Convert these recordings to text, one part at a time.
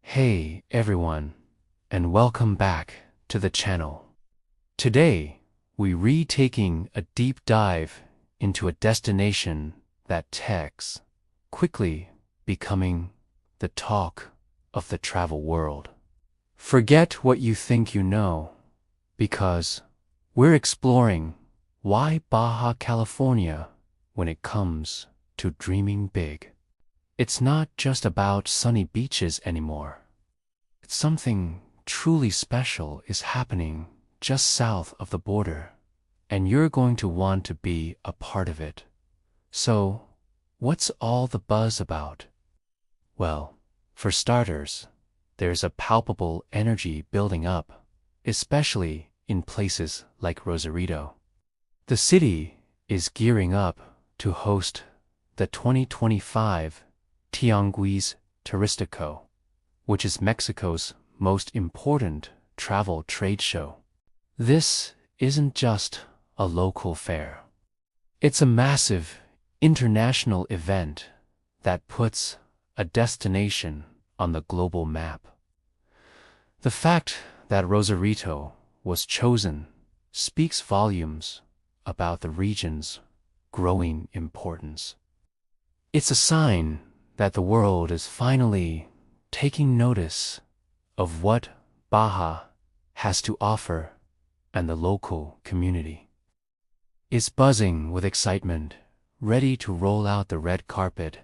Hey everyone, and welcome back to the channel. Today, we're taking a deep dive into a destination that tech's quickly becoming the talk of the travel world. Forget what you think you know, because we're exploring why Baja California when it comes to dreaming big. It's not just about sunny beaches anymore. Something truly special is happening just south of the border, and you're going to want to be a part of it. So, what's all the buzz about? Well, for starters, there's a palpable energy building up, especially in places like Rosarito. The city is gearing up to host the 2025 Tianguis Turístico, which is Mexico's most important travel trade show. This isn't just a local fair. It's a massive international event that puts a destination on the global map. The fact that Rosarito was chosen speaks volumes about the region's growing importance. It's a sign that the world is finally taking notice of what Baja has to offer, and the local community is buzzing with excitement, ready to roll out the red carpet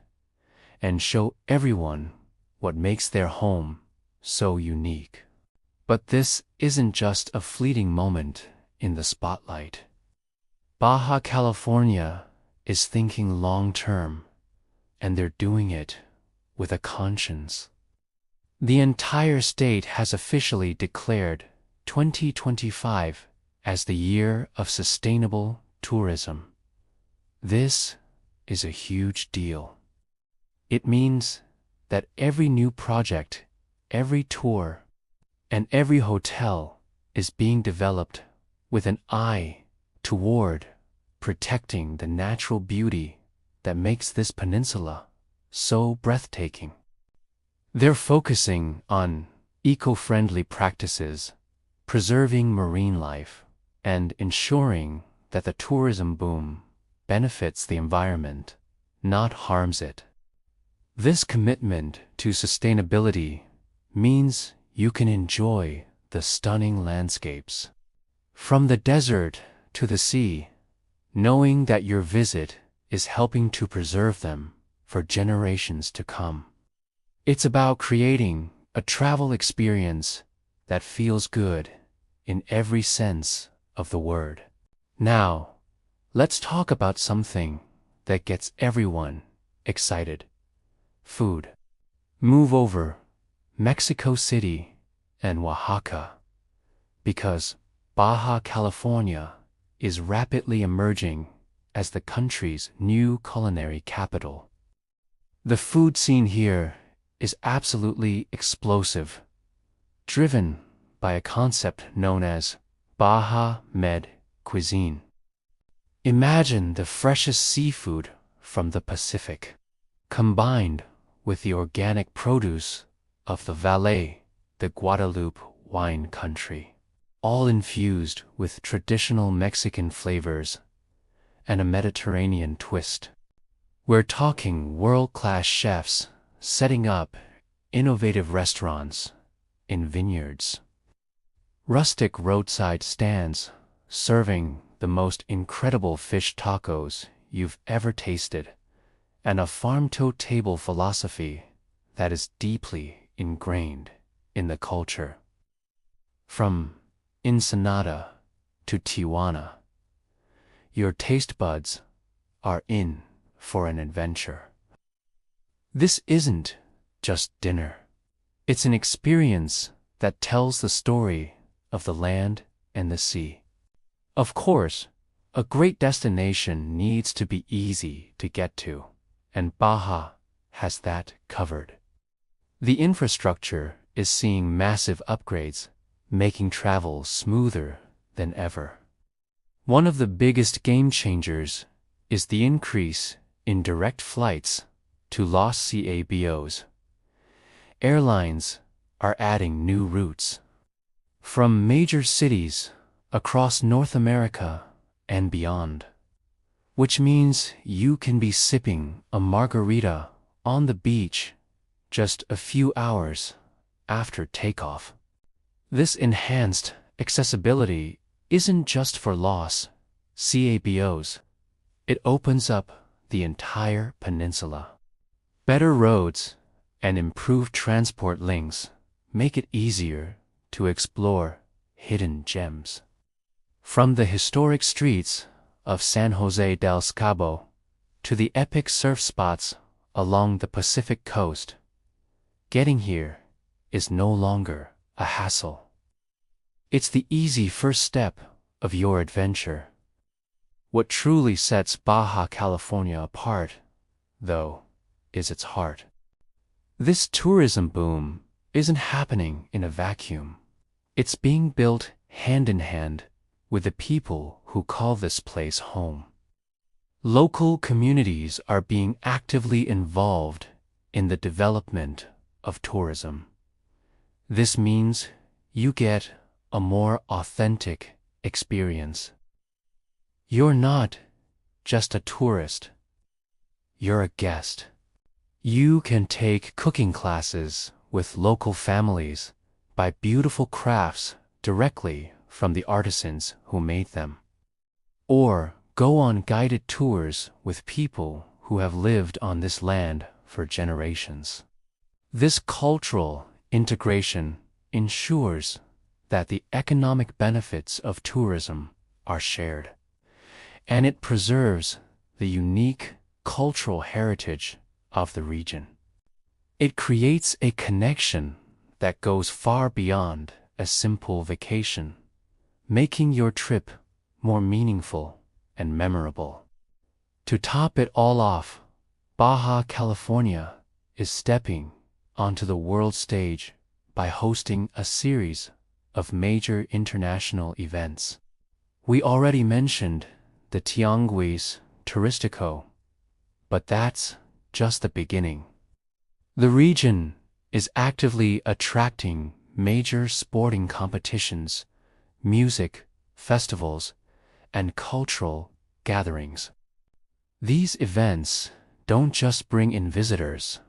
and show everyone what makes their home so unique. But this isn't just a fleeting moment in the spotlight. Baja California is thinking long-term, and they're doing it with a conscience. The entire state has officially declared 2025 as the year of sustainable tourism. This is a huge deal. It means that every new project, every tour, and every hotel is being developed with an eye toward protecting the natural beauty that makes this peninsula so breathtaking. They're focusing on eco-friendly practices, preserving marine life, and ensuring that the tourism boom benefits the environment, not harms it. This commitment to sustainability means you can enjoy the stunning landscapes from the desert to the sea, knowing that your visit is helping to preserve them for generations to come. It's about creating a travel experience that feels good in every sense of the word. Now, let's talk about something that gets everyone excited: food. Move over Mexico City and Oaxaca, because Baja California is rapidly emerging as the country's new culinary capital. The food scene here is absolutely explosive, driven by a concept known as Baja Med cuisine. Imagine the freshest seafood from the Pacific, combined with the organic produce of the Valle de Guadalupe wine country, all infused with traditional Mexican flavors and a Mediterranean twist. We're talking world-class chefs setting up innovative restaurants in vineyards, rustic roadside stands serving the most incredible fish tacos you've ever tasted, and a farm-to-table philosophy that is deeply ingrained in the culture. From Ensenada to Tijuana, your taste buds are in for an adventure. This isn't just dinner. It's an experience that tells the story of the land and the sea. Of course, a great destination needs to be easy to get to, and Baja has that covered. The infrastructure is seeing massive upgrades, making travel smoother than ever. One of the biggest game changers is the increase in direct flights to Los Cabos. Airlines are adding new routes. From major cities across North America and beyond. Which means you can be sipping a margarita on the beach just a few hours after takeoff. This enhanced accessibility isn't just for Los Cabos. It opens up the entire peninsula. Better roads and improved transport links make it easier to explore hidden gems. From the historic streets of San Jose del Cabo to the epic surf spots along the Pacific coast, getting here is no longer a hassle. It's the easy first step of your adventure. What truly sets Baja California apart, though, is its heart. This tourism boom isn't happening in a vacuum. It's being built hand in hand with the people who call this place home. Local communities are being actively involved in the development of tourism. This means you get a more authentic experience. You're not just a tourist. You're a guest. You can take cooking classes with local families, buy beautiful crafts directly from the artisans who made them, or go on guided tours with people who have lived on this land for generations. This cultural integration ensures that the economic benefits of tourism are shared, and it preserves the unique cultural heritage of the region. It creates a connection that goes far beyond a simple vacation, making your trip more meaningful and memorable. To top it all off, Baja California is stepping onto the world stage by hosting a series of major international events. We already mentioned the Tianguis Turístico, but that's just the beginning. The region is actively attracting major sporting competitions, music, festivals, and cultural gatherings. These events don't just bring in visitors.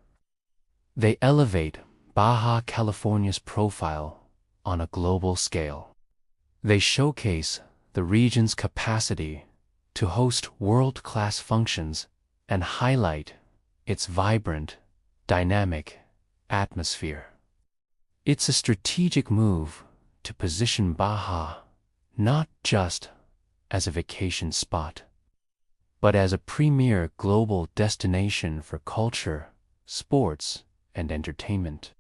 They elevate Baja California's profile on a global scale. They showcase the region's capacity to host world-class functions and highlight its vibrant, dynamic atmosphere. It's a strategic move to position Baja not just as a vacation spot, but as a premier global destination for culture, sports, and entertainment.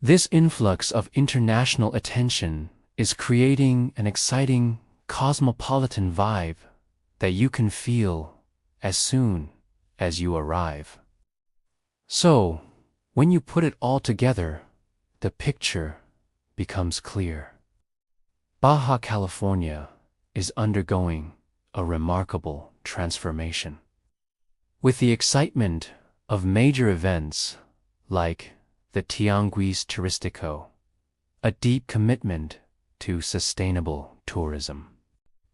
This influx of international attention is creating an exciting cosmopolitan vibe that you can feel as soon as you arrive. So, when you put it all together, the picture becomes clear. Baja California is undergoing a remarkable transformation. With the excitement of major events like the Tianguis Turístico, a deep commitment to sustainable tourism,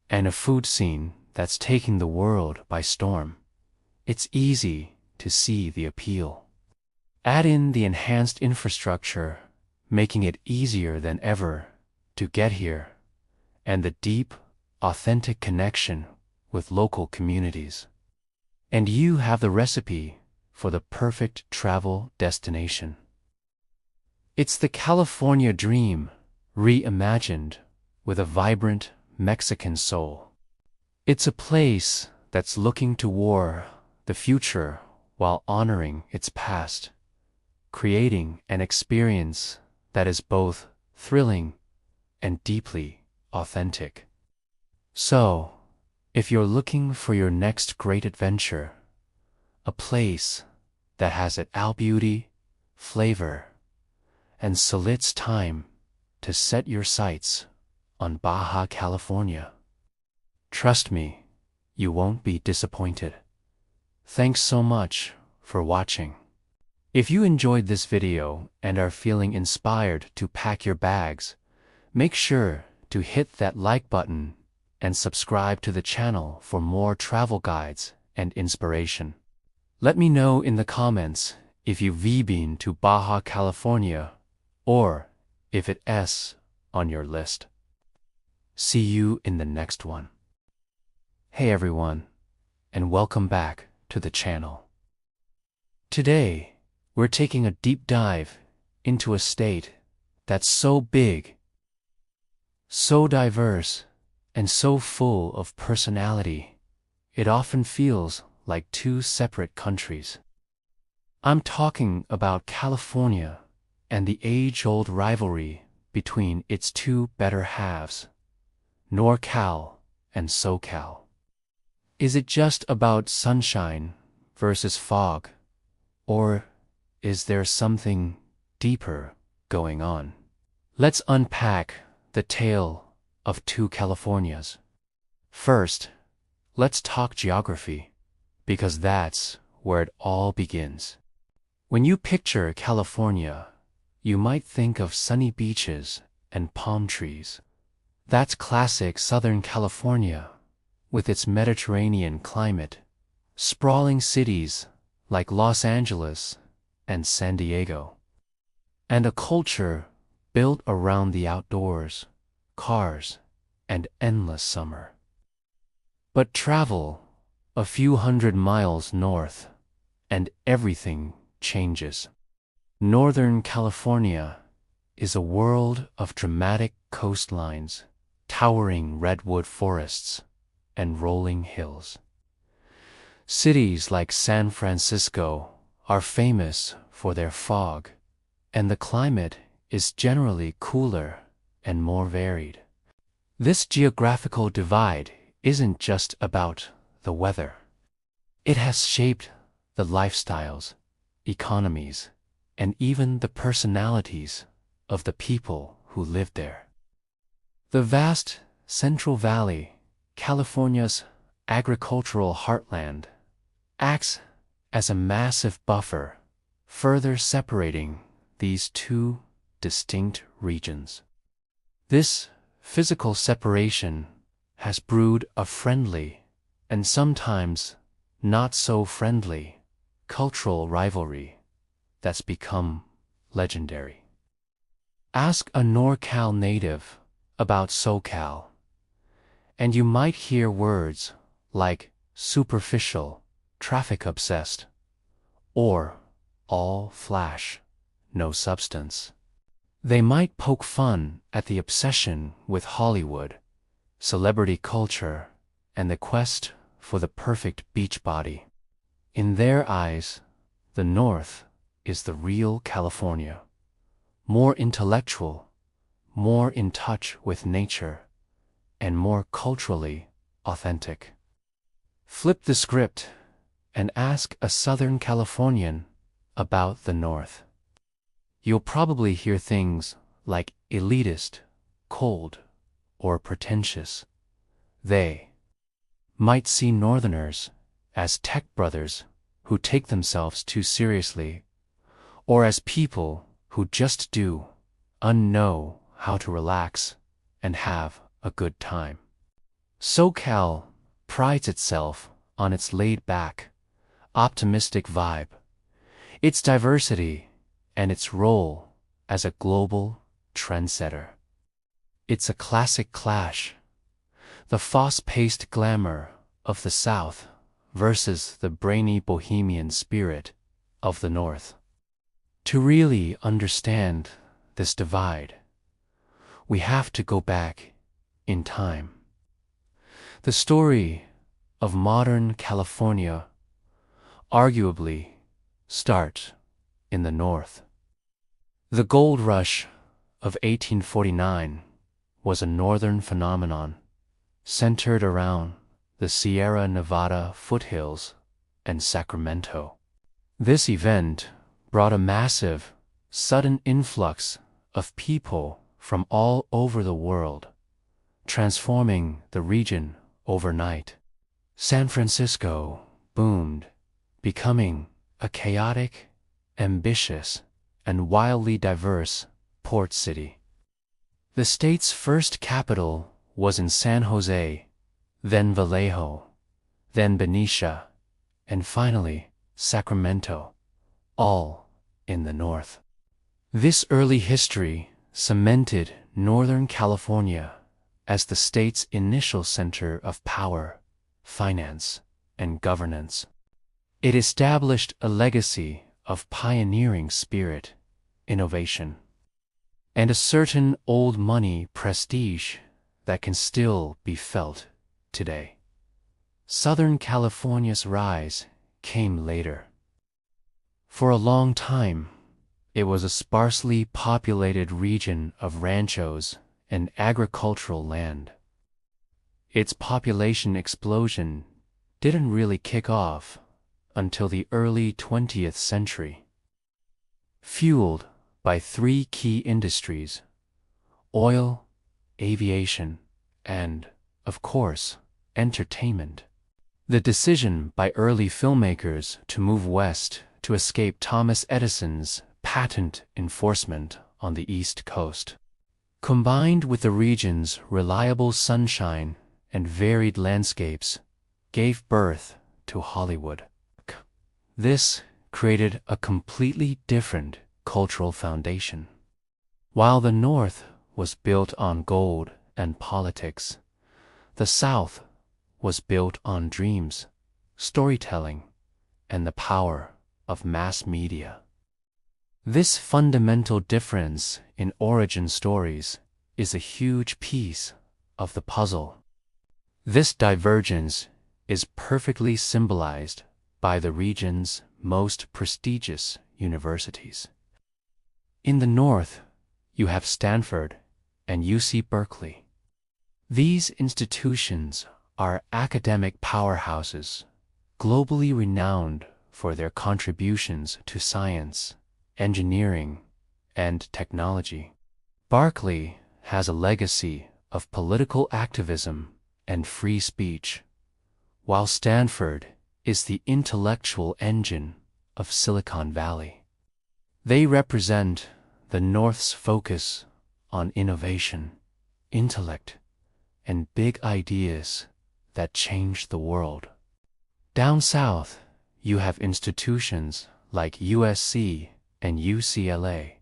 and a food scene that's taking the world by storm, it's easy to see the appeal. Add in the enhanced infrastructure, making it easier than ever to get here, and the deep, authentic connection with local communities, and you have the recipe for the perfect travel destination. It's the California dream reimagined with a vibrant Mexican soul. It's a place that's looking toward the future while honoring its past, creating an experience that is both thrilling and deeply authentic. So, if you're looking for your next great adventure, a place that has it all beauty, flavor, and so it's time to set your sights on Baja California. Trust me, you won't be disappointed. Thanks so much for watching. If you enjoyed this video and are feeling inspired to pack your bags, make sure to hit that like button and subscribe to the channel for more travel guides and inspiration. Let me know in the comments if you've been to Baja California or if it's on your list. See you in the next one. Hey everyone, and welcome back to the channel. Today, we're taking a deep dive into a state that's so big, so diverse, and so full of personality, it often feels like two separate countries. I'm talking about California and the age-old rivalry between its two better halves, NorCal and SoCal. Is it just about sunshine versus fog, or is there something deeper going on? Let's unpack the tale of two Californias. First, let's talk geography, because that's where it all begins. When you picture California, you might think of sunny beaches and palm trees. That's classic Southern California, with its Mediterranean climate, sprawling cities like Los Angeles and San Diego, and a culture built around the outdoors, cars, and endless summer. But travel a few hundred miles north, and everything changes. Northern California is a world of dramatic coastlines, towering redwood forests, and rolling hills. Cities like San Francisco are famous for their fog, and the climate is generally cooler and more varied. This geographical divide isn't just about the weather. It has shaped the lifestyles, economies, and even the personalities of the people who live there. The vast Central Valley, California's agricultural heartland, acts as a massive buffer, further separating these two distinct regions. This physical separation has brewed a friendly, and sometimes not so friendly, cultural rivalry that's become legendary. Ask a NorCal native about SoCal, and you might hear words like superficial, traffic-obsessed, or all flash, no substance. They might poke fun at the obsession with Hollywood, celebrity culture, and the quest for the perfect beach body. In their eyes, the North is the real California, more intellectual, more in touch with nature, and more culturally authentic. Flip the script and ask a Southern Californian about the North. You'll probably hear things like elitist, cold, or pretentious. They might see Northerners as tech brothers who take themselves too seriously, or as people who just do know how to relax and have a good time. SoCal prides itself on its laid-back, optimistic vibe, its diversity, and its role as a global trendsetter. It's a classic clash, the fast-paced glamour of the South versus the brainy bohemian spirit of the North. To really understand this divide, we have to go back in time. The story of modern California arguably starts in the North. The gold rush of 1849 was a northern phenomenon centered around the Sierra Nevada foothills and Sacramento. This event brought a massive, sudden influx of people from all over the world, transforming the region overnight. San Francisco boomed, becoming a chaotic ambitious, and wildly diverse port city. The state's first capital was in San Jose, then Vallejo, then Benicia, and finally Sacramento, all in the north. This early history cemented Northern California as the state's initial center of power, finance, and governance. It established a legacy of pioneering spirit, innovation, and a certain old money prestige that can still be felt today. Southern California's rise came later. For a long time, it was a sparsely populated region of ranchos and agricultural land. Its population explosion didn't really kick off until the early 20th century. Fueled by three key industries: oil, aviation, and, of course, entertainment. The decision by early filmmakers to move west to escape Thomas Edison's patent enforcement on the East Coast, combined with the region's reliable sunshine and varied landscapes, gave birth to Hollywood. This created a completely different cultural foundation. While the North was built on gold and politics, the South was built on dreams, storytelling, and the power of mass media. This fundamental difference in origin stories is a huge piece of the puzzle. This divergence is perfectly symbolized by the region's most prestigious universities. In the North, you have Stanford and UC Berkeley. These institutions are academic powerhouses, globally renowned for their contributions to science, engineering, and technology. Berkeley has a legacy of political activism and free speech, while Stanford is the intellectual engine of Silicon Valley. They represent the North's focus on innovation, intellect, and big ideas that change the world. Down south, you have institutions like USC and UCLA.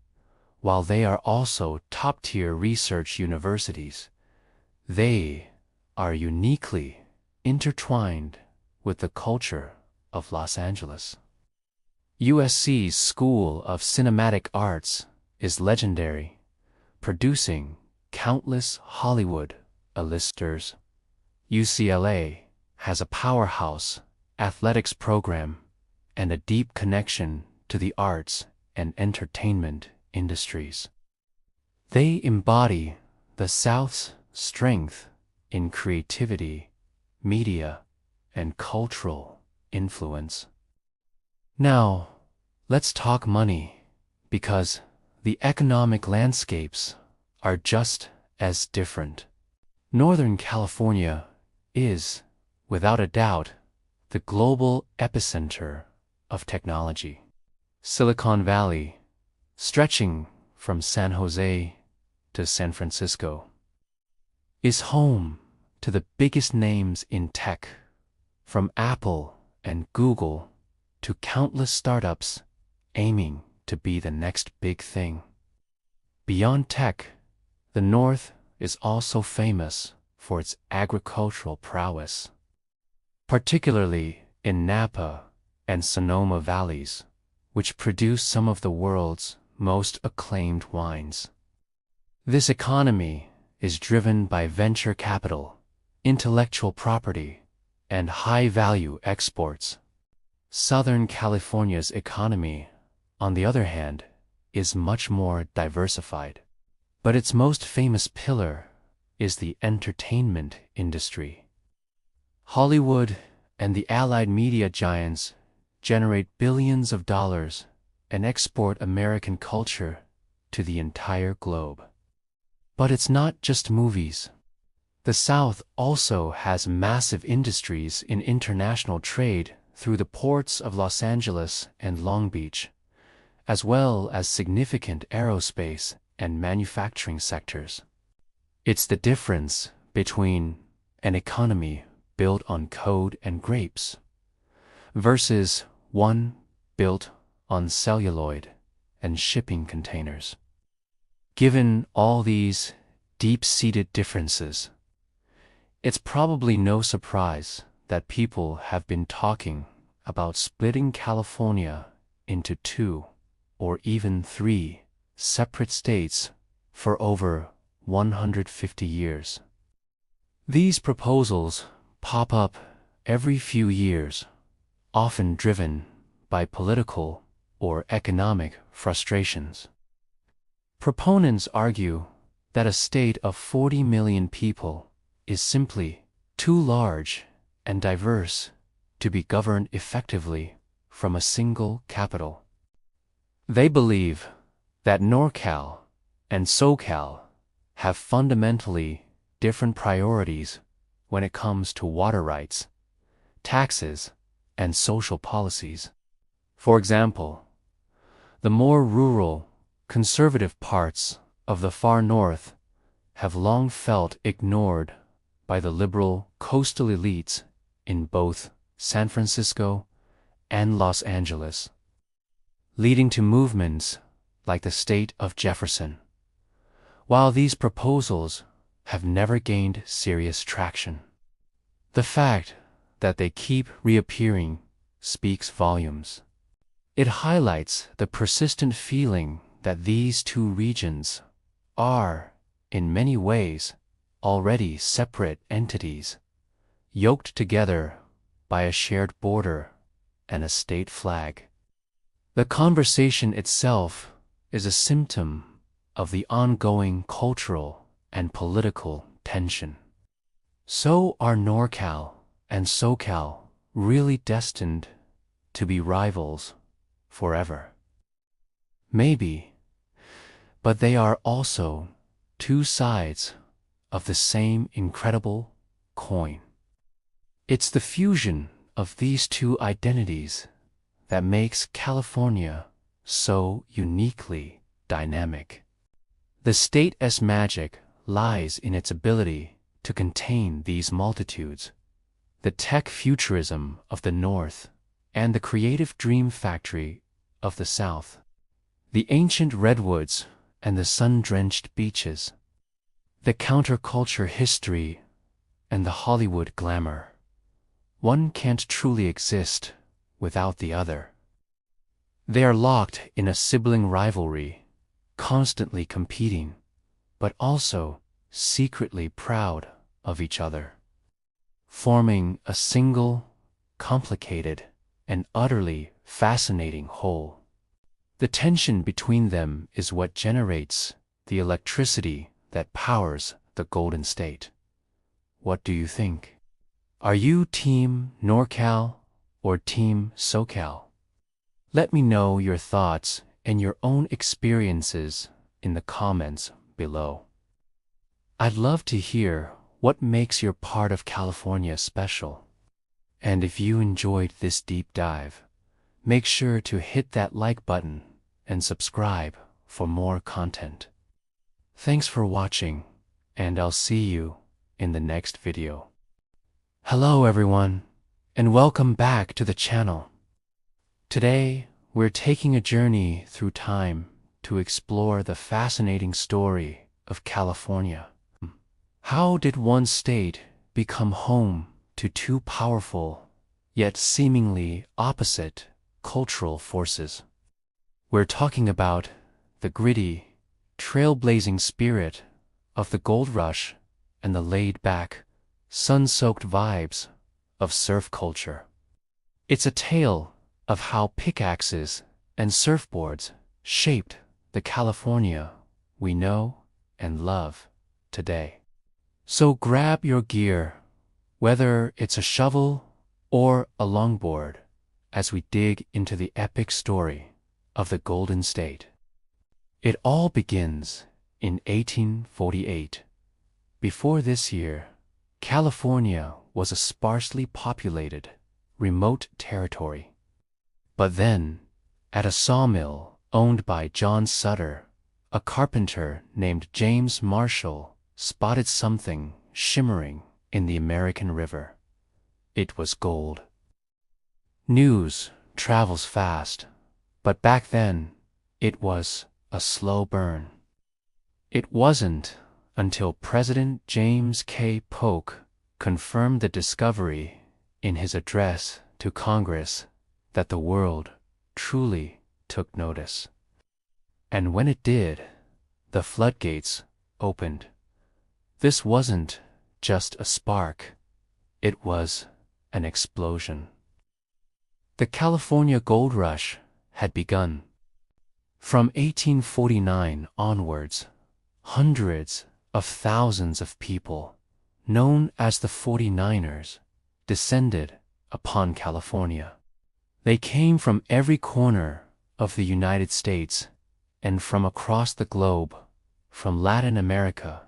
While they are also top-tier research universities, they are uniquely intertwined with the culture of Los Angeles. USC's School of Cinematic Arts is legendary, producing countless Hollywood A-listers. UCLA has a powerhouse athletics program and a deep connection to the arts and entertainment industries. They embody the South's strength in creativity, media, and cultural influence. Now, let's talk money, because the economic landscapes are just as different. Northern California is, without a doubt, the global epicenter of technology. Silicon Valley, stretching from San Jose to San Francisco, is home to the biggest names in tech, from Apple and Google to countless startups aiming to be the next big thing. Beyond tech, the North is also famous for its agricultural prowess, particularly in Napa and Sonoma valleys, which produce some of the world's most acclaimed wines. This economy is driven by venture capital, intellectual property, and high-value exports. Southern California's economy, on the other hand, is much more diversified, but its most famous pillar is the entertainment industry. Hollywood and the allied media giants generate billions of dollars and export American culture to the entire globe. But it's not just movies. The South also has massive industries in international trade through the ports of Los Angeles and Long Beach, as well as significant aerospace and manufacturing sectors. It's the difference between an economy built on code and grapes versus one built on celluloid and shipping containers. Given all these deep-seated differences, it's probably no surprise that people have been talking about splitting California into 2 or even 3 separate states for over 150 years. These proposals pop up every few years, often driven by political or economic frustrations. Proponents argue that a state of 40 million people is simply too large and diverse to be governed effectively from a single capital. They believe that NorCal and SoCal have fundamentally different priorities when it comes to water rights, taxes, and social policies. For example, the more rural, conservative parts of the far north have long felt ignored by the liberal coastal elites in both San Francisco and Los Angeles, leading to movements like the state of Jefferson. While these proposals have never gained serious traction, the fact that they keep reappearing speaks volumes. It highlights the persistent feeling that these two regions are, in many ways, already separate entities, yoked together by a shared border and a state flag. The conversation itself is a symptom of the ongoing cultural and political tension. So are NorCal and SoCal really destined to be rivals forever? Maybe, but they are also two sides of the same incredible coin. It's the fusion of these two identities that makes California so uniquely dynamic. The state's magic lies in its ability to contain these multitudes, the tech futurism of the North and the creative dream factory of the South, the ancient redwoods and the sun-drenched beaches, the counterculture history and the Hollywood glamour. One can't truly exist without the other. They are locked in a sibling rivalry, constantly competing, but also secretly proud of each other, forming a single, complicated, and utterly fascinating whole. The tension between them is what generates the electricity that powers the Golden State. What do you think? Are you Team NorCal or Team SoCal? Let me know your thoughts and your own experiences in the comments below. I'd love to hear what makes your part of California special. And if you enjoyed this deep dive, make sure to hit that like button and subscribe for more content. Thanks for watching, and I'll see you in the next video. Hello everyone, and welcome back to the channel. Today, we're taking a journey through time to explore the fascinating story of California. How did one state become home to two powerful, yet seemingly opposite, cultural forces? We're talking about the gritty, trailblazing spirit of the gold rush and the laid-back, sun-soaked vibes of surf culture. It's a tale of how pickaxes and surfboards shaped the California we know and love today. So grab your gear, whether it's a shovel or a longboard, as we dig into the epic story of the Golden State. It all begins in 1848. Before this year, California was a sparsely populated, remote territory. But then, at a sawmill owned by John Sutter, a carpenter named James Marshall spotted something shimmering in the American River. It was gold. News travels fast, but back then it was a slow burn. It wasn't until President James K. Polk confirmed the discovery in his address to Congress that the world truly took notice. And when it did, the floodgates opened. This wasn't just a spark, it was an explosion. The California gold rush had begun. From 1849 onwards, hundreds of thousands of people, known as the 49ers, descended upon California. They came from every corner of the United States and from across the globe, from Latin America,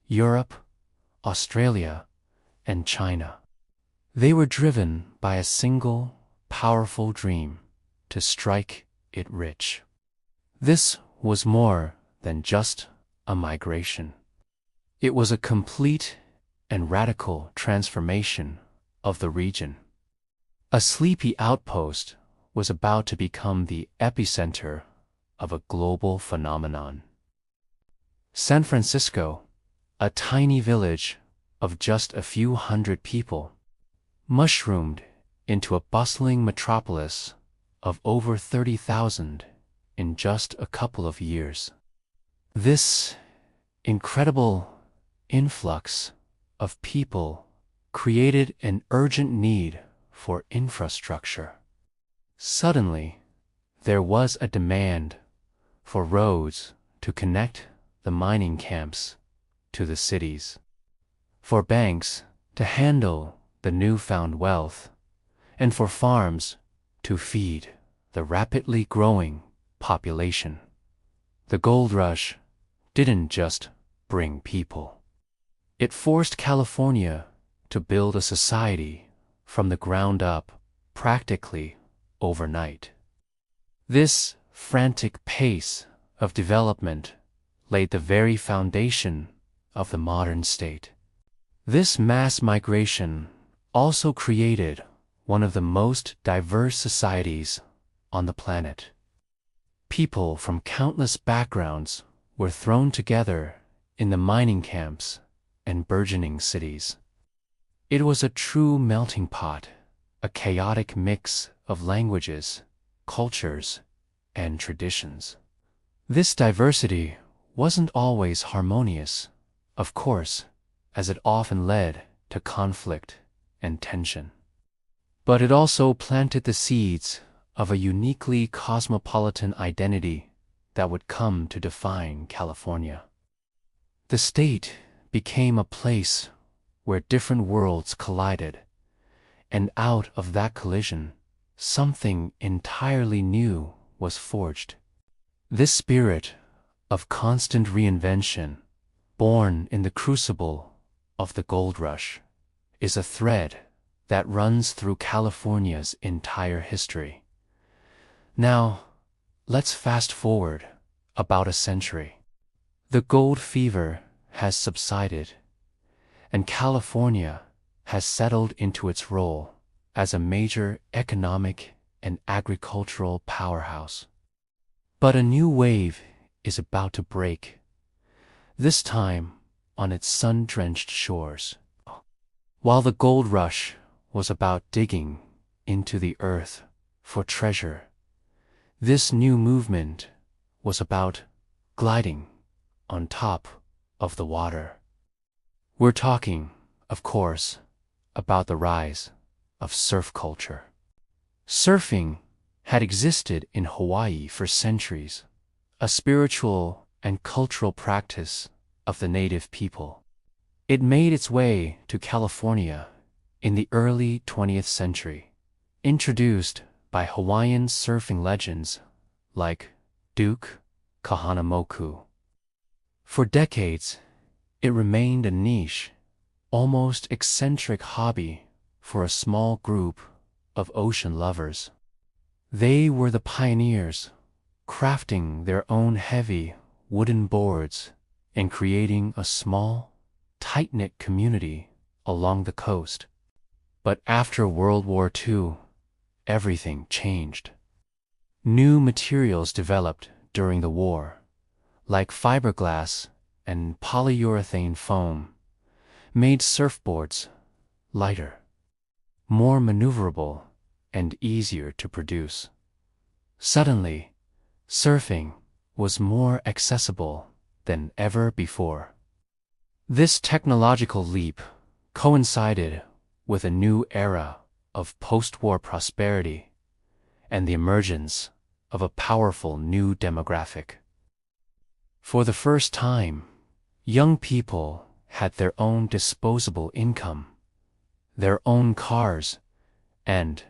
Europe, Australia, and China. They were driven by a single, powerful dream to strike it rich. This was more than just a migration. It was a complete and radical transformation of the region. A sleepy outpost was about to become the epicenter of a global phenomenon. San Francisco, a tiny village of just a few hundred people, mushroomed into a bustling metropolis of over 30,000 in just a couple of years. This incredible influx of people created an urgent need for infrastructure. Suddenly, there was a demand for roads to connect the mining camps to the cities, for banks to handle the newfound wealth, and for farms to feed the rapidly growing population. The gold rush didn't just bring people. It forced California to build a society from the ground up practically overnight. This frantic pace of development laid the very foundation of the modern state. This mass migration also created one of the most diverse societies on the planet. People from countless backgrounds were thrown together in the mining camps and burgeoning cities. It was a true melting pot, a chaotic mix of languages, cultures, and traditions. This diversity wasn't always harmonious, of course, as it often led to conflict and tension. But it also planted the seeds of a uniquely cosmopolitan identity that would come to define California. The state became a place where different worlds collided, and out of that collision, something entirely new was forged. This spirit of constant reinvention, born in the crucible of the gold rush, is a thread that runs through California's entire history. Now, let's fast forward about a century. The gold fever has subsided, and California has settled into its role as a major economic and agricultural powerhouse. But a new wave is about to break, this time on its sun-drenched shores. While the gold rush was about digging into the earth for treasure, this new movement was about gliding on top of the water. We're talking, of course, about the rise of surf culture. Surfing had existed in Hawaii for centuries, a spiritual and cultural practice of the native people. It made its way to California in the early 20th century, introduced by Hawaiian surfing legends like Duke Kahanamoku. For decades, it remained a niche, almost eccentric hobby for a small group of ocean lovers. They were the pioneers, crafting their own heavy wooden boards and creating a small, tight-knit community along the coast. But after World War II, everything changed. New materials developed during the war, like fiberglass and polyurethane foam, made surfboards lighter, more maneuverable, and easier to produce. Suddenly, surfing was more accessible than ever before. This technological leap coincided with a new era of post-war prosperity and the emergence of a powerful new demographic. For the first time, young people had their own disposable income, their own cars, and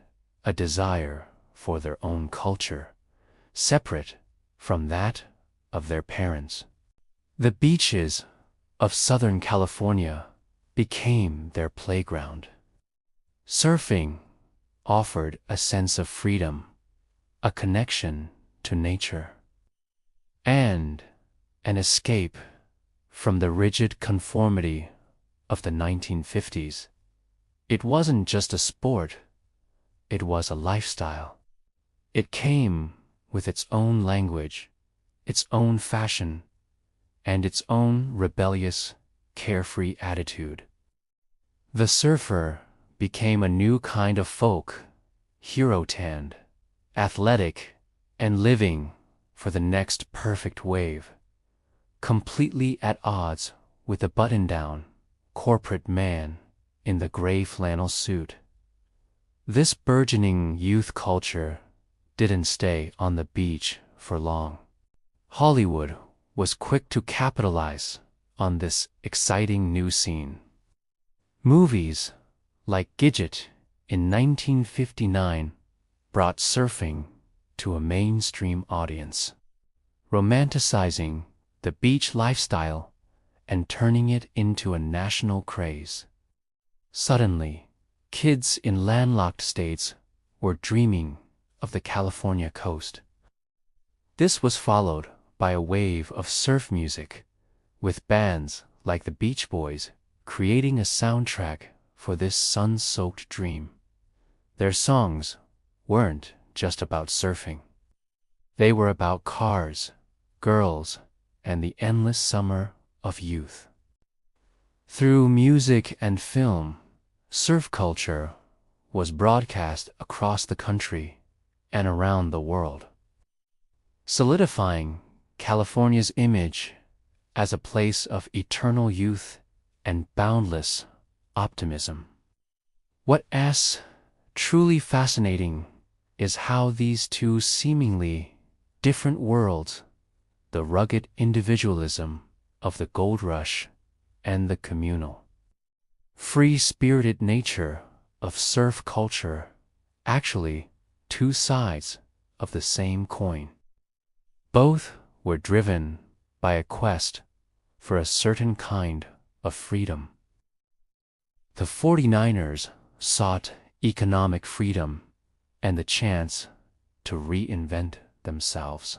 a desire for their own culture, separate from that of their parents. The beaches of Southern California became their playground. Surfing offered a sense of freedom, a connection to nature, and an escape from the rigid conformity of the 1950s. It wasn't just a sport, it was a lifestyle. It came with its own language, its own fashion, and its own rebellious, carefree attitude. The surfer became a new kind of folk, hero-tanned, athletic, and living for the next perfect wave, completely at odds with the button-down, corporate man in the gray flannel suit. This burgeoning youth culture didn't stay on the beach for long. Hollywood was quick to capitalize on this exciting new scene. Movies like Gidget in 1959 brought surfing to a mainstream audience, romanticizing the beach lifestyle and turning it into a national craze. Suddenly, kids in landlocked states were dreaming of the California coast. This was followed by a wave of surf music, with bands like the Beach Boys creating a soundtrack for this sun-soaked dream. Their songs weren't just about surfing. They were about cars, girls, and the endless summer of youth. Through music and film, surf culture was broadcast across the country and around the world, solidifying California's image as a place of eternal youth and boundless optimism. What's truly fascinating is how these two seemingly different worlds, the rugged individualism of the gold rush and the communal, free-spirited nature of surf culture, actually two sides of the same coin. Both were driven by a quest for a certain kind of freedom. The 49ers sought economic freedom and the chance to reinvent themselves.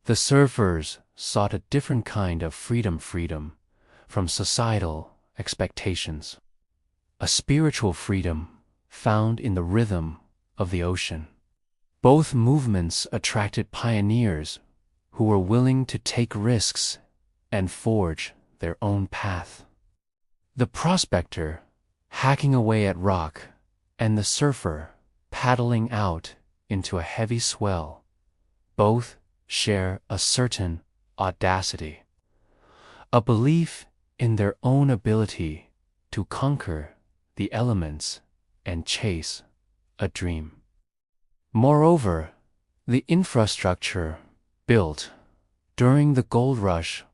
The surfers sought a different kind of freedom from societal expectations, a spiritual freedom found in the rhythm of the ocean. Both movements attracted pioneers who were willing to take risks and forge their own path. The prospector hacking away at rock and the surfer paddling out into a heavy swell both share a certain audacity, a belief in their own ability to conquer the elements and chase a dream. Moreover, the infrastructure built during the gold rush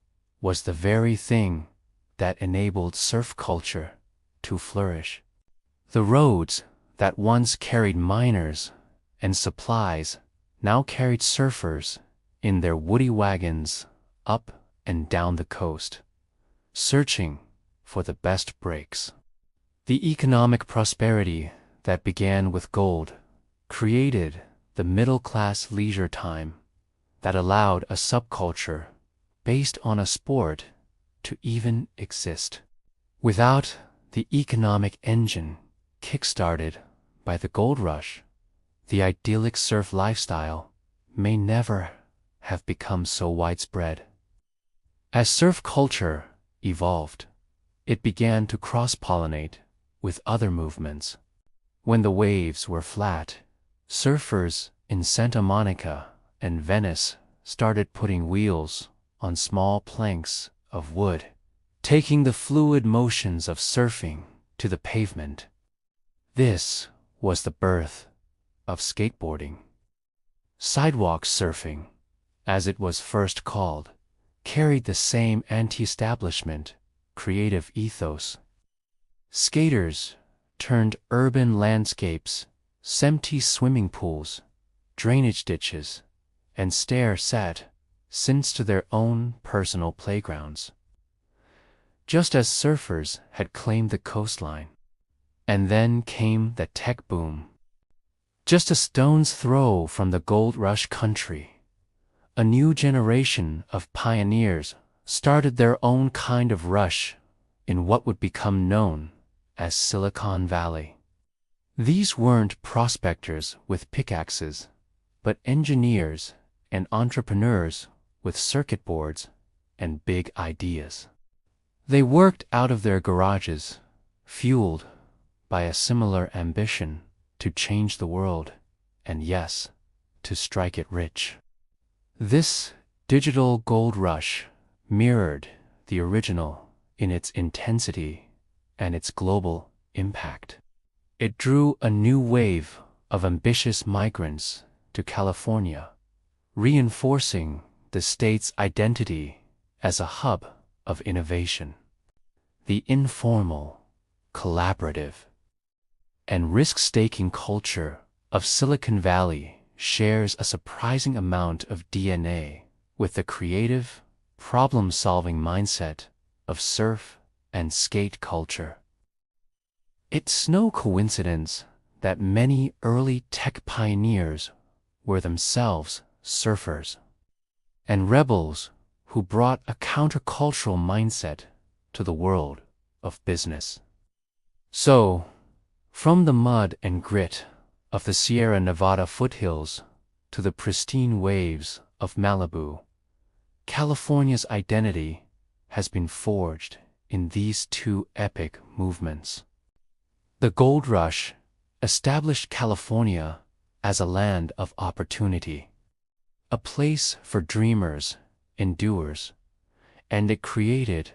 was the very thing that enabled surf culture to flourish. The roads that once carried miners and supplies now carried surfers in their woody wagons up and down the coast, searching for the best breaks. The economic prosperity that began with gold created the middle-class leisure time that allowed a subculture based on a sport to even exist. Without the economic engine kick-started by the gold rush, the idyllic surf lifestyle may never have become so widespread. As surf culture evolved, it began to cross-pollinate with other movements. When the waves were flat, surfers in Santa Monica and Venice started putting wheels on small planks of wood, taking the fluid motions of surfing to the pavement. This was the birth of skateboarding. Sidewalk surfing, as it was first called, carried the same anti-establishment creative ethos. Skaters turned urban landscapes, empty swimming pools, drainage ditches, and stair-set sinks to their own personal playgrounds. Just as surfers had claimed the coastline. And then came the tech boom. Just a stone's throw from the gold rush country, a new generation of pioneers started their own kind of rush in what would become known as Silicon Valley. These weren't prospectors with pickaxes, but engineers and entrepreneurs with circuit boards and big ideas. They worked out of their garages, fueled by a similar ambition to change the world, and yes, to strike it rich. This digital gold rush mirrored the original in its intensity and its global impact. It drew a new wave of ambitious migrants to California, reinforcing the state's identity as a hub of innovation. The informal, collaborative, and risk-taking culture of Silicon Valley shares a surprising amount of DNA with the creative, problem-solving mindset of surf and skate culture. It's no coincidence that many early tech pioneers were themselves surfers and rebels who brought a countercultural mindset to the world of business. So, from the mud and grit of the Sierra Nevada foothills to the pristine waves of Malibu, California's identity has been forged in these two epic movements. The gold rush established California as a land of opportunity, a place for dreamers and doers, and it created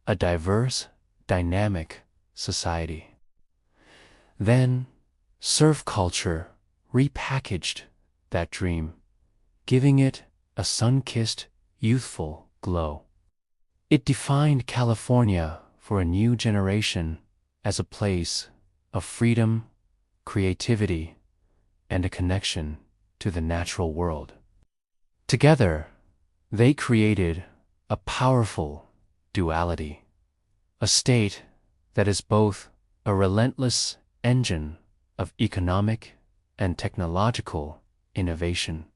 a diverse, dynamic society. Then, surf culture repackaged that dream, giving it a sun-kissed, youthful glow. It defined California for a new generation as a place of freedom, creativity, and a connection to the natural world. Together, they created a powerful duality, a state that is both a relentless engine of economic and technological innovation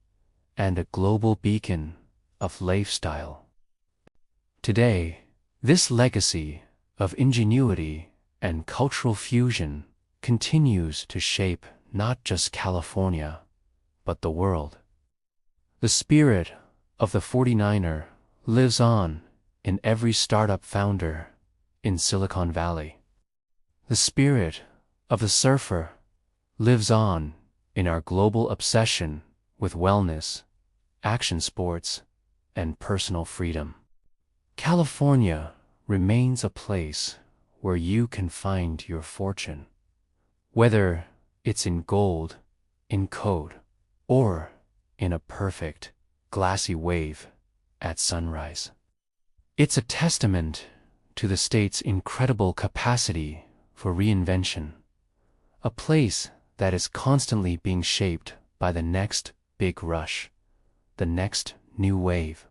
and a global beacon of lifestyle. Today, this legacy of ingenuity and cultural fusion continues to shape not just California, but the world. The spirit of the 49er lives on in every startup founder in Silicon Valley. The spirit of the surfer lives on in our global obsession with wellness, action sports, and personal freedom. California remains a place where you can find your fortune, whether it's in gold, in code, or in a perfect, glassy wave at sunrise. It's a testament to the state's incredible capacity for reinvention, a place that is constantly being shaped by the next big rush, the next new wave.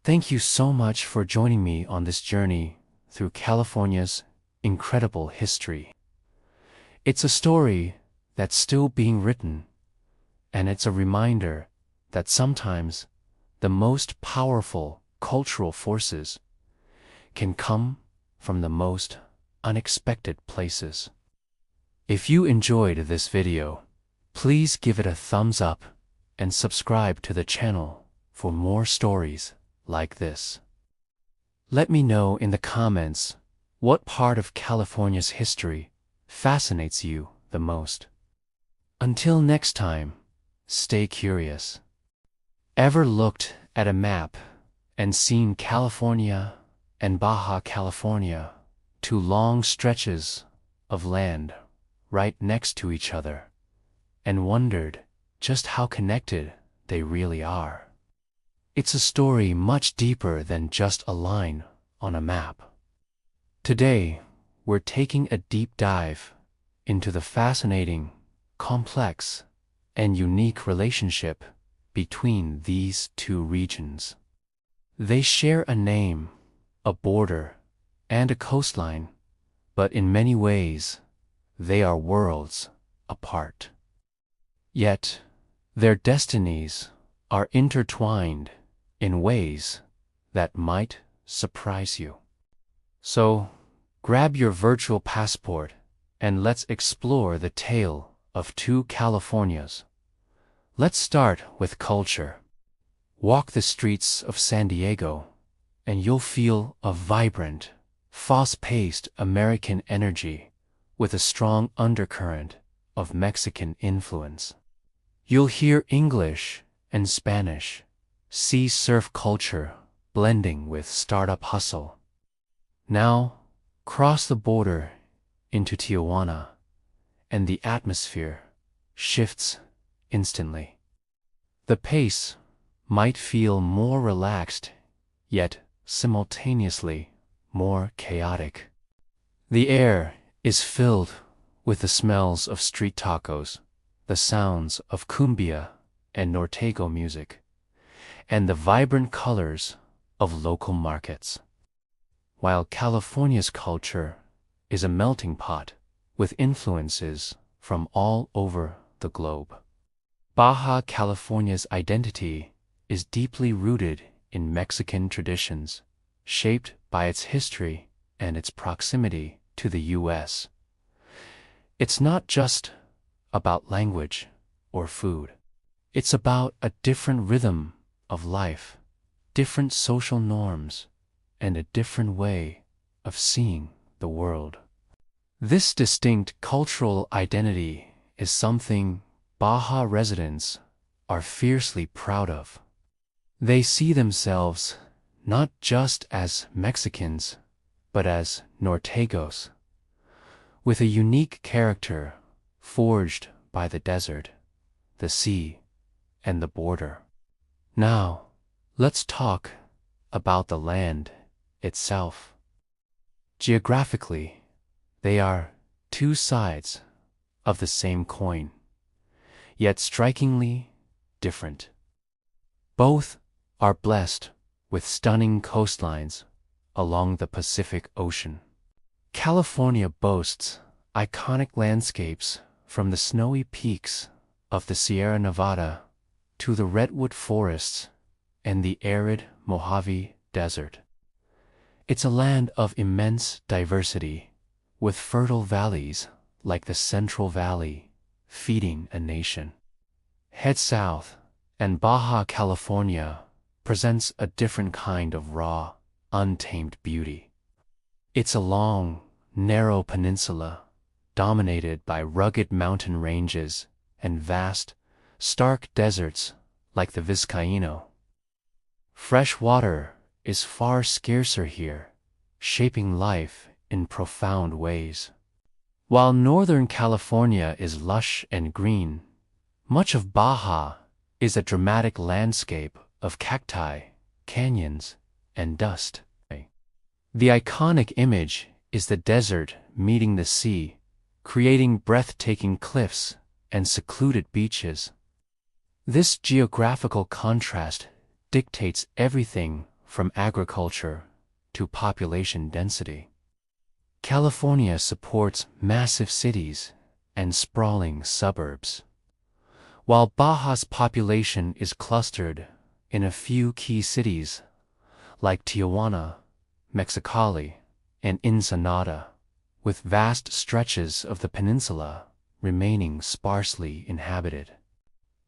Thank you so much for joining me on this journey through California's incredible history. It's a story that's still being written, and it's a reminder that sometimes the most powerful cultural forces can come from the most unexpected places. If you enjoyed this video, please give it a thumbs up and subscribe to the channel for more stories like this. Let me know in the comments what part of California's history fascinates you the most. Until next time, stay curious. Ever looked at a map and seen California and Baja California, two long stretches of land right next to each other, and wondered just how connected they really are? It's a story much deeper than just a line on a map. Today, we're taking a deep dive into the fascinating, complex, and unique relationship between these two regions. They share a name, a border, and a coastline, but in many ways, they are worlds apart. Yet, their destinies are intertwined in ways that might surprise you. So, grab your virtual passport and let's explore the tale of two Californias. Let's start with culture. Walk the streets of San Diego, and you'll feel a vibrant, fast-paced American energy with a strong undercurrent of Mexican influence. You'll hear English and Spanish, see surf culture blending with startup hustle. Now, cross the border into Tijuana, and the atmosphere shifts instantly. The pace might feel more relaxed, yet simultaneously more chaotic. The air is filled with the smells of street tacos, the sounds of cumbia and norteño music, and the vibrant colors of local markets. While California's culture is a melting pot with influences from all over the globe, Baja California's identity is deeply rooted in Mexican traditions, shaped by its history and its proximity to the U.S. It's not just about language or food. It's about a different rhythm of life, different social norms, and a different way of seeing the world. This distinct cultural identity is something Baja residents are fiercely proud of. They see themselves not just as Mexicans, but as norteños, with a unique character forged by the desert, the sea, and the border. Now, let's talk about the land itself. Geographically, they are two sides of the same coin, yet strikingly different. Both are blessed with stunning coastlines along the Pacific Ocean. California boasts iconic landscapes from the snowy peaks of the Sierra Nevada to the redwood forests and the arid Mojave Desert. It's a land of immense diversity, with fertile valleys like the Central Valley feeding a nation. Head south, and Baja California presents a different kind of raw, untamed beauty. It's a long, narrow peninsula dominated by rugged mountain ranges and vast, stark deserts like the Vizcaíno. Fresh water is far scarcer here, shaping life in profound ways. While Northern California is lush and green, much of Baja is a dramatic landscape of cacti, canyons, and dust. The iconic image is the desert meeting the sea, creating breathtaking cliffs and secluded beaches. This geographical contrast dictates everything from agriculture to population density. California supports massive cities and sprawling suburbs, while Baja's population is clustered in a few key cities like Tijuana, Mexicali, and Ensenada, with vast stretches of the peninsula remaining sparsely inhabited.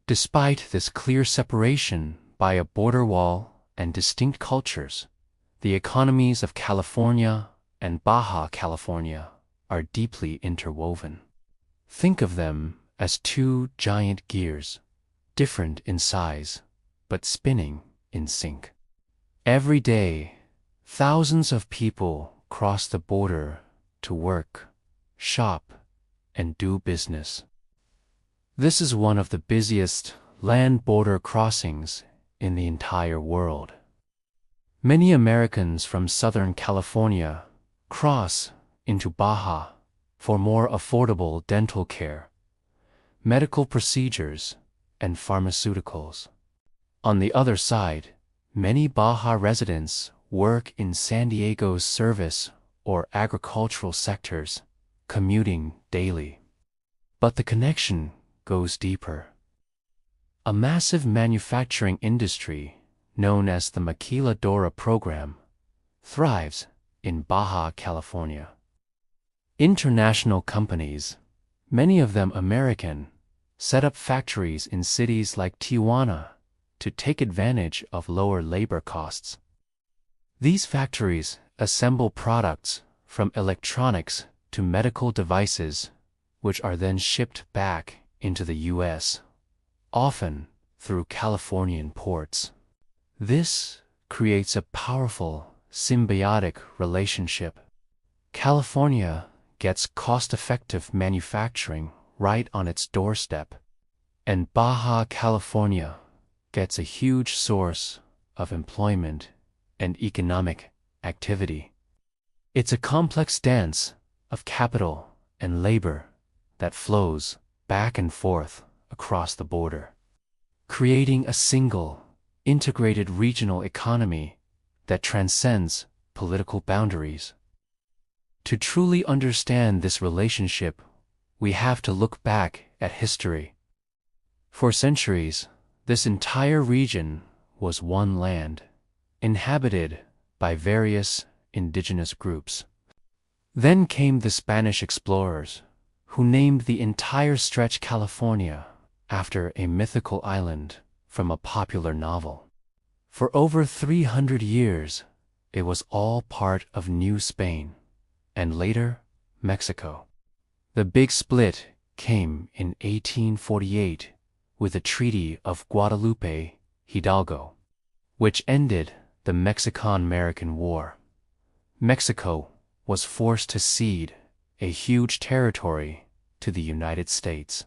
Despite this clear separation by a border wall and distinct cultures, the economies of California and Baja California are deeply interwoven. Think of them as two giant gears, different in size, but spinning in sync. Every day, thousands of people cross the border to work, shop, and do business. This is one of the busiest land border crossings in the entire world. Many Americans from Southern California cross into Baja for more affordable dental care, medical procedures, and pharmaceuticals. On the other side, many Baja residents work in San Diego's service or agricultural sectors, commuting daily. But the connection goes deeper. A massive manufacturing industry, known as the Maquiladora program, thrives in Baja California. International companies, many of them American, set up factories in cities like Tijuana to take advantage of lower labor costs. These factories assemble products from electronics to medical devices, which are then shipped back into the U.S., often through Californian ports. This creates a powerful, symbiotic relationship. California gets cost-effective manufacturing right on its doorstep, and Baja California gets a huge source of employment and economic activity. It's a complex dance of capital and labor that flows back and forth across the border, creating a single, integrated regional economy that transcends political boundaries. To truly understand this relationship, we have to look back at history. For centuries, this entire region was one land, inhabited by various indigenous groups. Then came the Spanish explorers, who named the entire stretch California after a mythical island from a popular novel. For over 300 years, it was all part of New Spain, and later, Mexico. The big split came in 1848 with the Treaty of Guadalupe Hidalgo, which ended the Mexican-American War. Mexico was forced to cede a huge territory to the United States,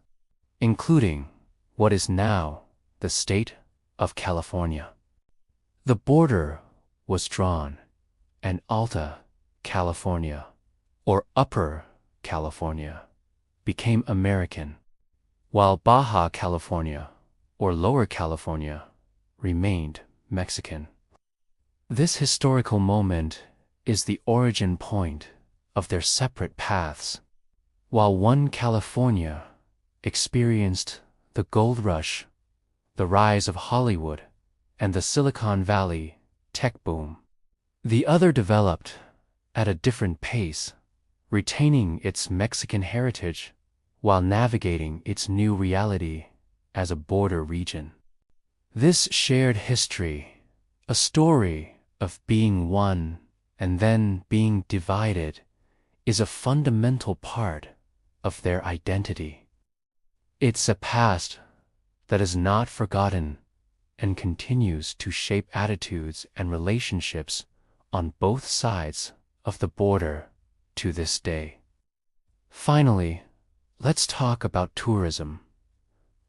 including what is now the state of California. The border was drawn, and Alta California, or Upper California, became American, while Baja California, or Lower California, remained Mexican. This historical moment is the origin point of their separate paths. While one California experienced the gold rush, the rise of Hollywood, and the Silicon Valley tech boom, the other developed at a different pace, retaining its Mexican heritage while navigating its new reality as a border region. This shared history, a story of being one and then being divided, is a fundamental part of their identity. It's a past that is not forgotten and continues to shape attitudes and relationships on both sides of the border to this day. Finally, let's talk about tourism,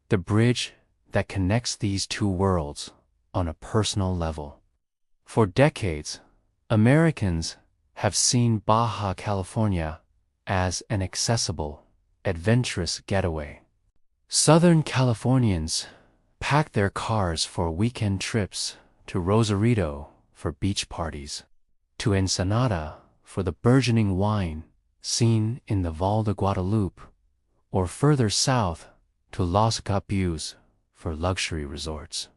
the bridge that connects these two worlds on a personal level. For decades, Americans have seen Baja California as an accessible, adventurous getaway. Southern Californians pack their cars for weekend trips to Rosarito for beach parties, to Ensenada for the burgeoning wine seen in the Val de Guadalupe, or further south to Los Capios for luxury resorts.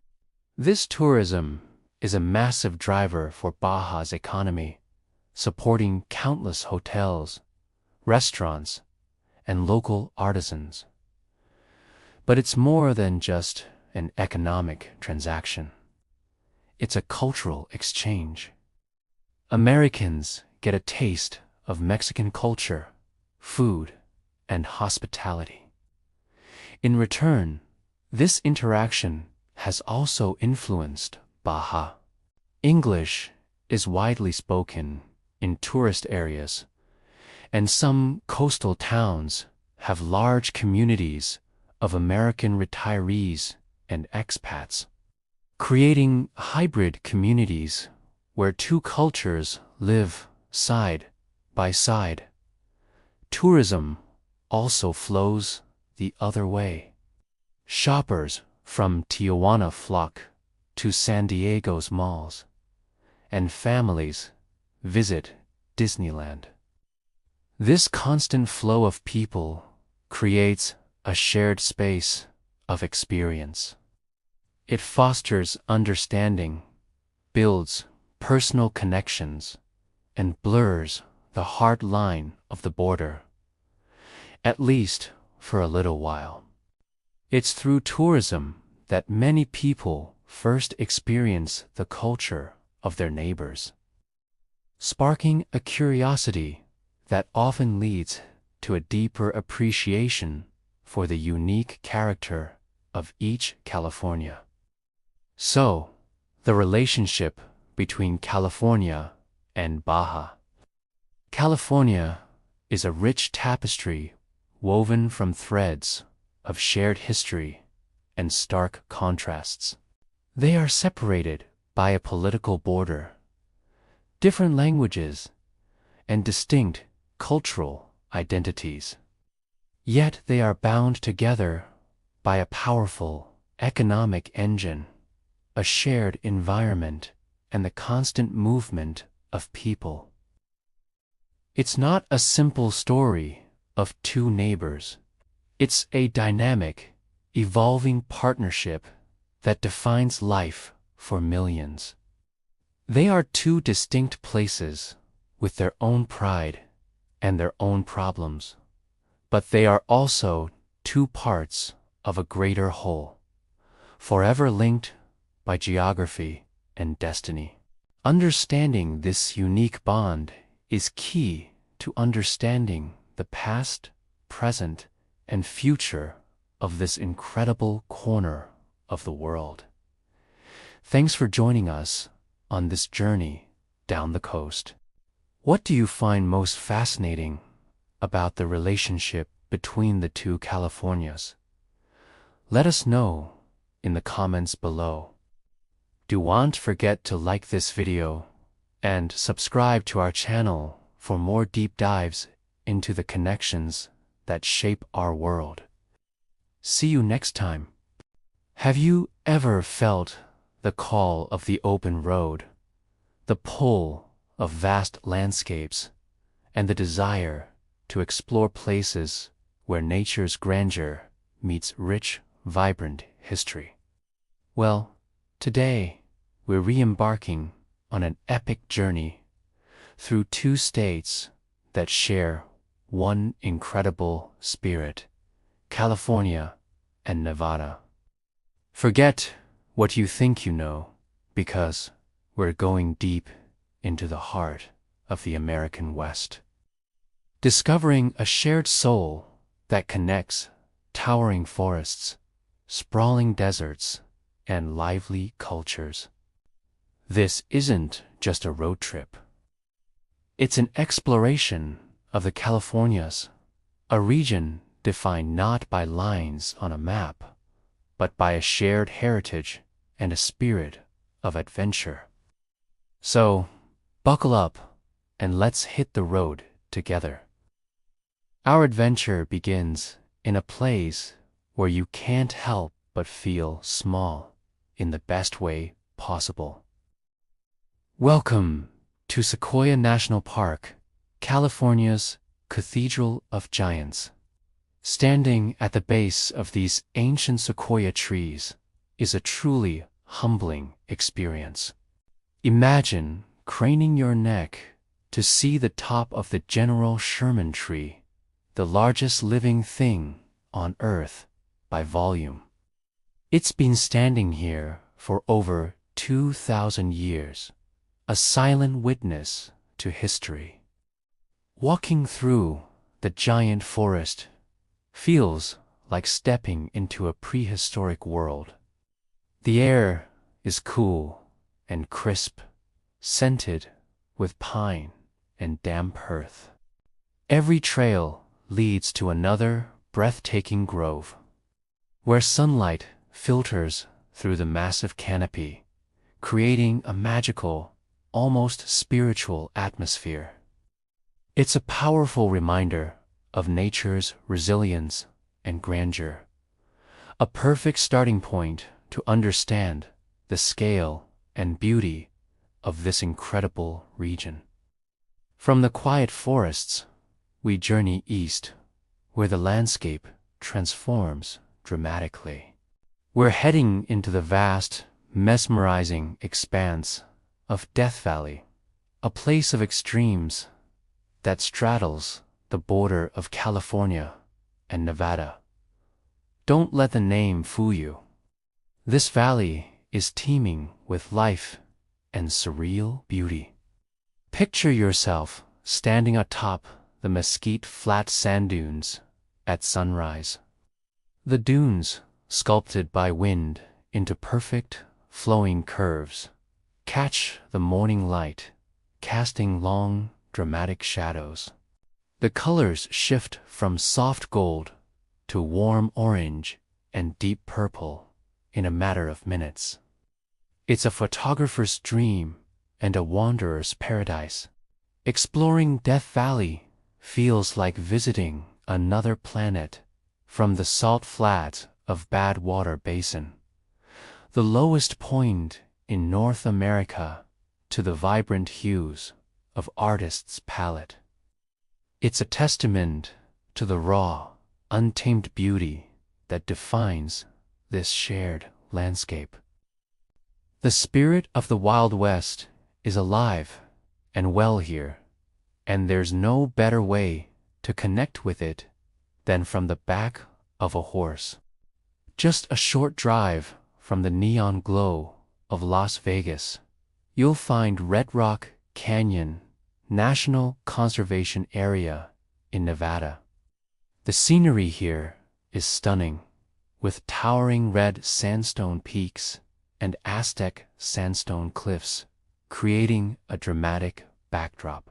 This tourism is a massive driver for Baja's economy, supporting countless hotels, restaurants, and local artisans. But it's more than just an economic transaction. It's a cultural exchange. Americans get a taste of Mexican culture, food, and hospitality. In return, this interaction has also influenced Baja. English is widely spoken in tourist areas, and some coastal towns have large communities of American retirees and expats, creating hybrid communities where two cultures live side by side. Tourism also flows the other way. Shoppers from Tijuana flock to San Diego's malls, and families visit Disneyland. This constant flow of people creates a shared space of experience. It fosters understanding, builds personal connections, and blurs the hard line of the border, at least for a little while. It's through tourism that many people first experience the culture of their neighbors, sparking a curiosity that often leads to a deeper appreciation for the unique character of each California. So, the relationship between California and Baja. California is a rich tapestry woven from threads of shared history and stark contrasts. They are separated by a political border, different languages, and distinct cultural identities. Yet they are bound together by a powerful economic engine, a shared environment, and the constant movement of people. It's not a simple story of two neighbors. It's a dynamic, evolving partnership that defines life for millions. They are two distinct places with their own pride and their own problems, but they are also two parts of a greater whole, forever linked by geography and destiny. Understanding this unique bond is key to understanding the past, present, and future of this incredible corner of the world. Thanks for joining us on this journey down the coast. What do you find most fascinating about the relationship between the two Californias? Let us know in the comments below. Don't forget to like this video and subscribe to our channel for more deep dives into the connections that shape our world. See you next time. Have you ever felt the call of the open road, the pull of vast landscapes, and the desire to explore places where nature's grandeur meets rich, vibrant history? Well, today we're re-embarking on an epic journey through two states that share one incredible spirit: California and Nevada. Forget what you think you know, because we're going deep into the heart of the American West, discovering a shared soul that connects towering forests, sprawling deserts, and lively cultures. This isn't just a road trip. It's an exploration of the Californias, a region defined not by lines on a map, but by a shared heritage and a spirit of adventure. So, buckle up and let's hit the road together. Our adventure begins in a place where you can't help but feel small in the best way possible. Welcome to Sequoia National Park, California's Cathedral of Giants. Standing at the base of these ancient sequoia trees is a truly humbling experience. Imagine craning your neck to see the top of the General Sherman tree, the largest living thing on Earth by volume. It's been standing here for over 2,000 years, a silent witness to history. Walking through the giant forest feels like stepping into a prehistoric world. The air is cool and crisp, scented with pine and damp earth. Every trail leads to another breathtaking grove, where sunlight filters through the massive canopy, creating a magical, almost spiritual atmosphere. It's a powerful reminder of nature's resilience and grandeur, a perfect starting point to understand the scale and beauty of this incredible region. From the quiet forests, we journey east, where the landscape transforms dramatically. We're heading into the vast, mesmerizing expanse of Death Valley, a place of extremes that straddles the border of California and Nevada. Don't let the name fool you. This valley is teeming with life and surreal beauty. Picture yourself standing atop the Mesquite Flat sand dunes at sunrise. The dunes, sculpted by wind into perfect, flowing curves, catch the morning light, casting long, dramatic shadows. The colors shift from soft gold to warm orange and deep purple in a matter of minutes. It's a photographer's dream and a wanderer's paradise. Exploring Death Valley feels like visiting another planet, from the salt flats of Badwater Basin, the lowest point in North America, to the vibrant hues of artists' palette. It's a testament to the raw, untamed beauty that defines this shared landscape. The spirit of the Wild West is alive and well here, and there's no better way to connect with it than from the back of a horse. Just a short drive from the neon glow of Las Vegas, you'll find Red Rock Canyon National Conservation Area in Nevada. The scenery here is stunning, with towering red sandstone peaks and Aztec sandstone cliffs, creating a dramatic backdrop.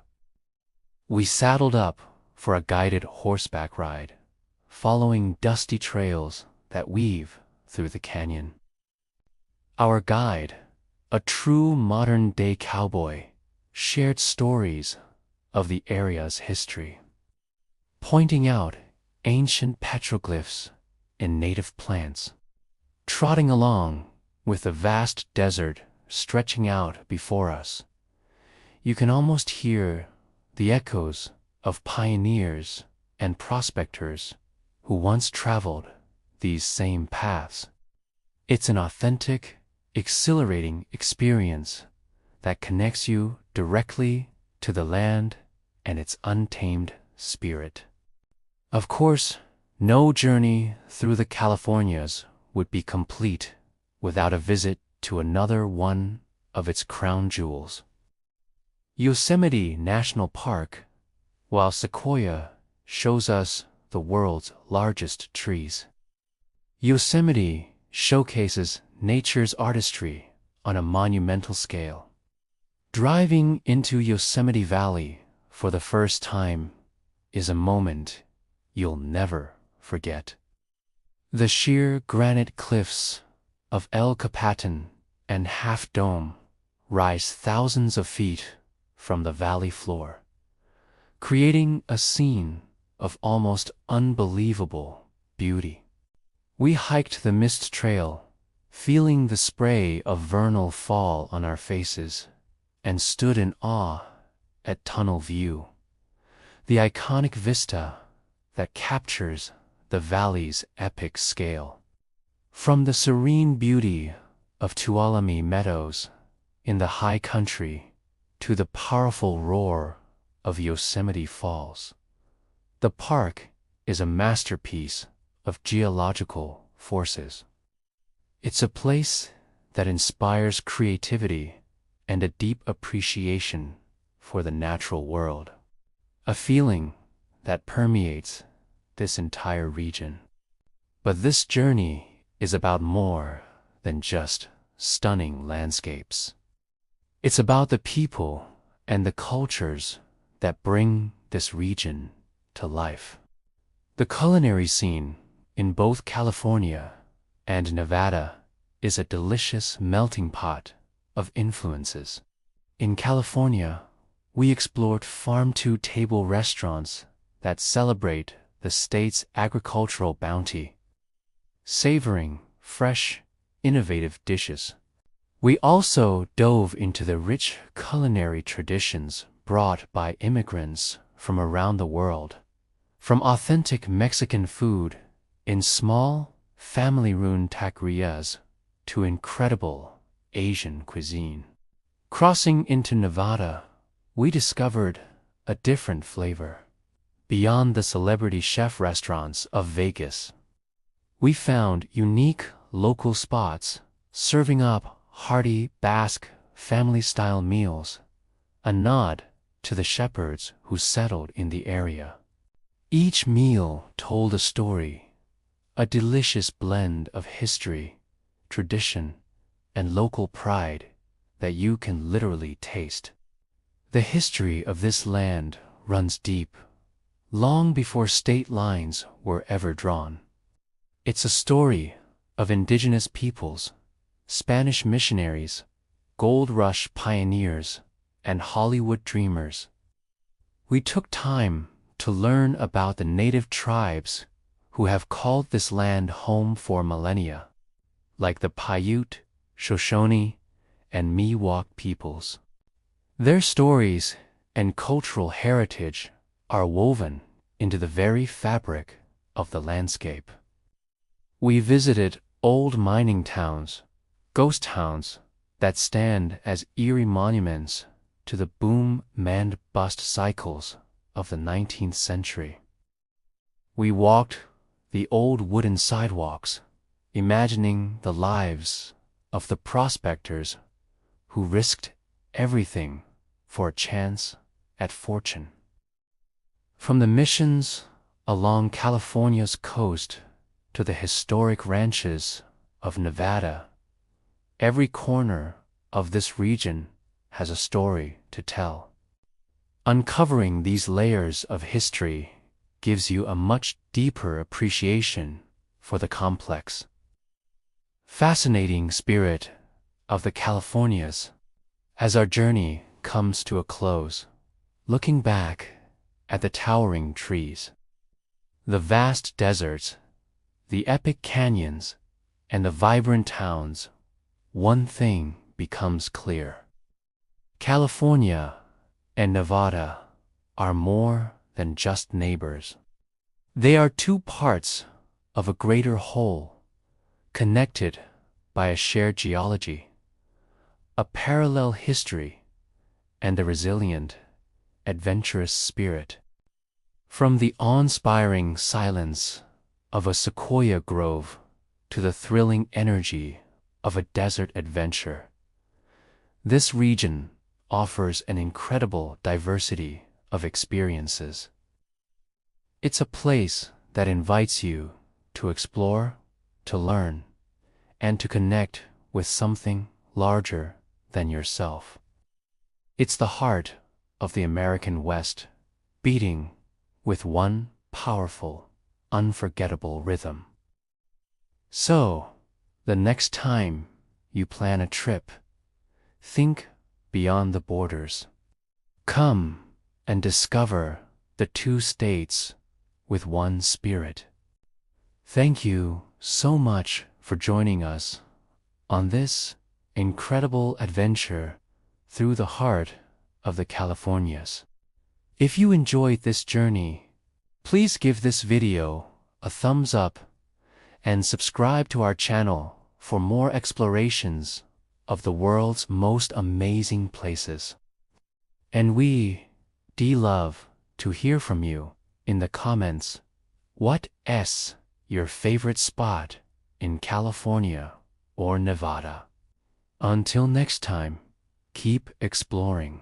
We saddled up for a guided horseback ride, following dusty trails that weave through the canyon. Our guide, a true modern-day cowboy, shared stories of the area's history, pointing out ancient petroglyphs and native plants. Trotting along with the vast desert stretching out before us, you can almost hear the echoes of pioneers and prospectors who once traveled these same paths. It's an authentic, exhilarating experience that connects you directly to the land and its untamed spirit. Of course, no journey through the Californias would be complete without a visit to another one of its crown jewels. Yosemite National Park, while Sequoia shows us the world's largest trees. Yosemite showcases nature's artistry on a monumental scale. Driving into Yosemite Valley for the first time is a moment you'll never forget. The sheer granite cliffs of El Capitan and Half Dome rise thousands of feet from the valley floor, creating a scene of almost unbelievable beauty. We hiked the mist trail, feeling the spray of vernal fall on our faces, and stood in awe at Tunnel View, the iconic vista that captures the valley's epic scale. From the serene beauty of Tuolumne Meadows in the high country to the powerful roar of Yosemite Falls. The park is a masterpiece of geological forces. It's a place that inspires creativity and a deep appreciation for the natural world, a feeling that permeates this entire region. But this journey is about more than just stunning landscapes. It's about the people and the cultures that bring this region to life. The culinary scene in both California and Nevada is a delicious melting pot of influences. In California, we explored farm-to-table restaurants that celebrate the state's agricultural bounty, savoring fresh, innovative dishes. We also dove into the rich culinary traditions brought by immigrants from around the world, from authentic Mexican food in small, family-run taquerias to incredible Asian cuisine. Crossing into Nevada, we discovered a different flavor. Beyond the celebrity chef restaurants of Vegas, we found unique local spots serving up hearty Basque family-style meals, a nod to the shepherds who settled in the area. Each meal told a story, a delicious blend of history, tradition, and local pride that you can literally taste. The history of this land runs deep, long before state lines were ever drawn. It's a story of indigenous peoples, Spanish missionaries, gold rush pioneers, and Hollywood dreamers. We took time to learn about the native tribes who have called this land home for millennia, like the Paiute, Shoshone, and Miwok peoples. Their stories and cultural heritage are woven into the very fabric of the landscape. We visited old mining towns, ghost towns that stand as eerie monuments to the boom-and-bust cycles of the 19th century. We walked the old wooden sidewalks, imagining the lives of the prospectors who risked everything for a chance at fortune. From the missions along California's coast to the historic ranches of Nevada, every corner of this region has a story to tell. Uncovering these layers of history gives you a much deeper appreciation for the complex, fascinating spirit of the Californias. As our journey comes to a close, looking back at the towering trees, the vast deserts, the epic canyons, and the vibrant towns, one thing becomes clear. California and Nevada are more than just neighbors. They are two parts of a greater whole, connected by a shared geology, a parallel history, and a resilient, adventurous spirit. From the awe-inspiring silence of a sequoia grove to the thrilling energy of a desert adventure, this region offers an incredible diversity of experiences. It's a place that invites you to explore, to learn, and to connect with something larger than yourself. It's the heart of the American West, beating with one powerful, unforgettable rhythm. So, the next time you plan a trip, think beyond the borders. Come and discover the two states with one spirit. Thank you so much for joining us on this incredible adventure through the heart of the Californias. If you enjoyed this journey, please give this video a thumbs up and subscribe to our channel for more explorations of the world's most amazing places. And we love to hear from you in the comments. What's your favorite spot in California or Nevada? Until next time, keep exploring.